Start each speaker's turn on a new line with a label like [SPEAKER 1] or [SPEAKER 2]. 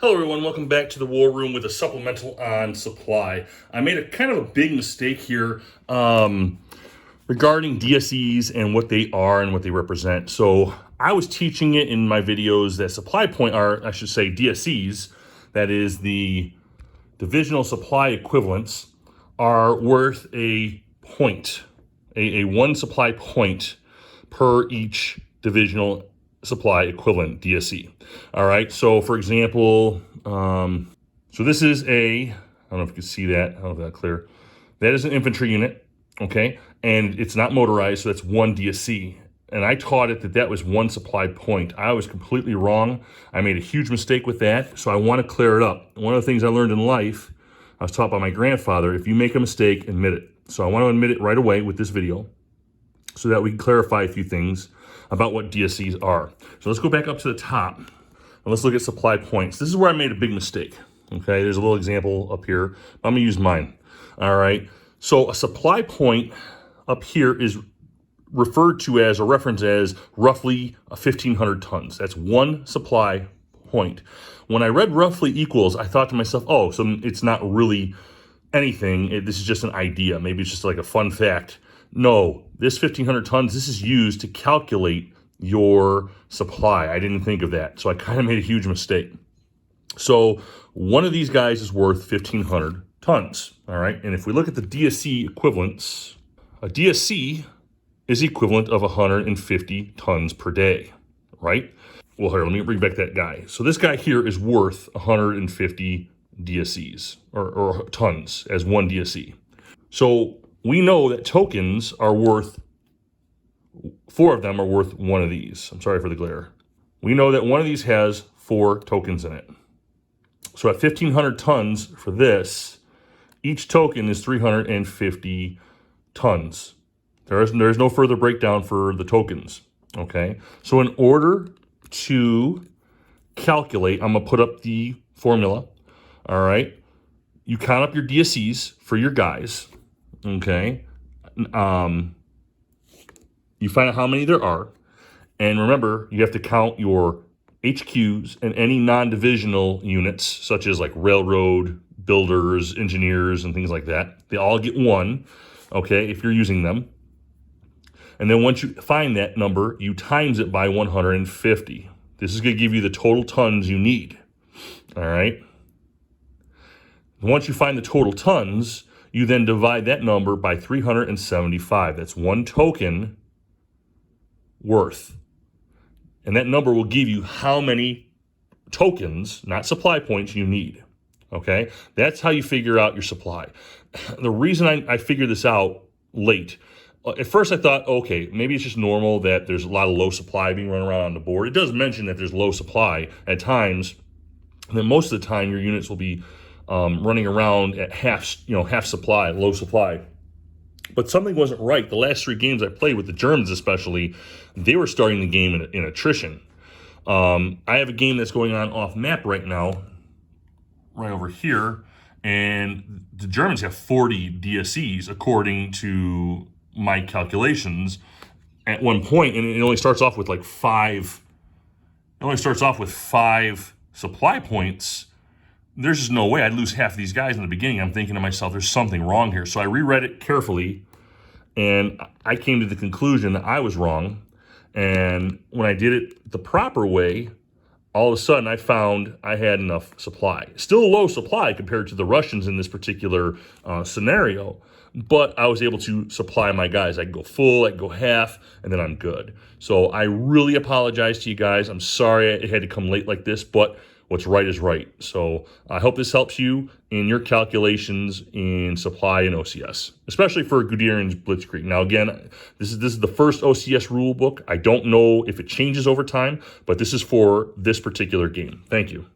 [SPEAKER 1] Hello everyone, welcome back to the War Room with a supplemental on supply. I made a kind of a big mistake here regarding DSEs and what they are and what they represent. So I was teaching it in my videos that supply point are, I should say, DSEs, that is the divisional supply equivalents, are worth a point, a one supply point per each divisional supply equivalent DSE. All right, so for example, so this is I don't know if you can see that, I don't know if that's clear. That is an infantry unit, okay? And it's not motorized, so that's one DSE. And I taught it that was one supply point. I was completely wrong. I made a huge mistake with that, so I want to clear it up. One of the things I learned in life, I was taught by my grandfather, if you make a mistake, admit it. So I want to admit it right away with this video so that we can clarify a few things about what DSEs are. So let's go back up to the top and let's look at supply points. This is where I made a big mistake. Okay, there's a little example up here. I'm gonna use mine. All right, so a supply point up here is referred to as, or referenced as, roughly 1,500 tons. That's one supply point. When I read roughly equals, I thought to myself, oh, so it's not really anything. This is just an idea. Maybe it's just like a fun fact. No, this 1,500 tons, this is used to calculate your supply. I didn't think of that, so I kind of made a huge mistake. So one of these guys is worth 1,500 tons, all right? And if we look at the DSE equivalents, a DSE is equivalent of 150 tons per day, right? Well, here, let me bring back that guy. So this guy here is worth 150 DSEs, or tons, as one DSE. So we know that tokens are worth, 4 of them are worth one of these. I'm sorry for the glare. We know that one of these has 4 tokens in it. So at 1,500 tons for this, each token is 350 tons. There is no further breakdown for the tokens, okay? So in order to calculate, I'm gonna put up the formula, all right? You count up your DSEs for your guys, okay? You find out how many there are, and remember, you have to count your HQs and any non-divisional units, such as like railroad, builders, engineers, and things like that. They all get 1, okay, if you're using them. And then once you find that number, you times it by 150. This is gonna give you the total tons you need, all right? Once you find the total tons, you then divide that number by 375. That's one token worth. And that number will give you how many tokens, not supply points, you need. Okay? That's how you figure out your supply. The reason I figured this out late, at first I thought, okay, maybe it's just normal that there's a lot of low supply being run around on the board. It does mention that there's low supply at times, and then most of the time your units will be running around at half supply, low supply. But something wasn't right. The last 3 games I played with the Germans especially, they were starting the game in attrition. I have a game that's going on off map right now, right over here, and the Germans have 40 DSEs according to my calculations at one point, and it only starts off with like 5. It only starts off with 5 supply points. There's just no way I'd lose half of these guys in the beginning. I'm thinking to myself, there's something wrong here. So I reread it carefully, and I came to the conclusion that I was wrong. And when I did it the proper way, all of a sudden I found I had enough supply. Still low supply compared to the Russians in this particular scenario, but I was able to supply my guys. I can go full, I can go half, and then I'm good. So I really apologize to you guys. I'm sorry it had to come late like this, but what's right is right. So I hope this helps you in your calculations in supply and OCS, especially for Guderian's Blitzkrieg. Now again, this is the first OCS rule book. I don't know if it changes over time, but this is for this particular game. Thank you.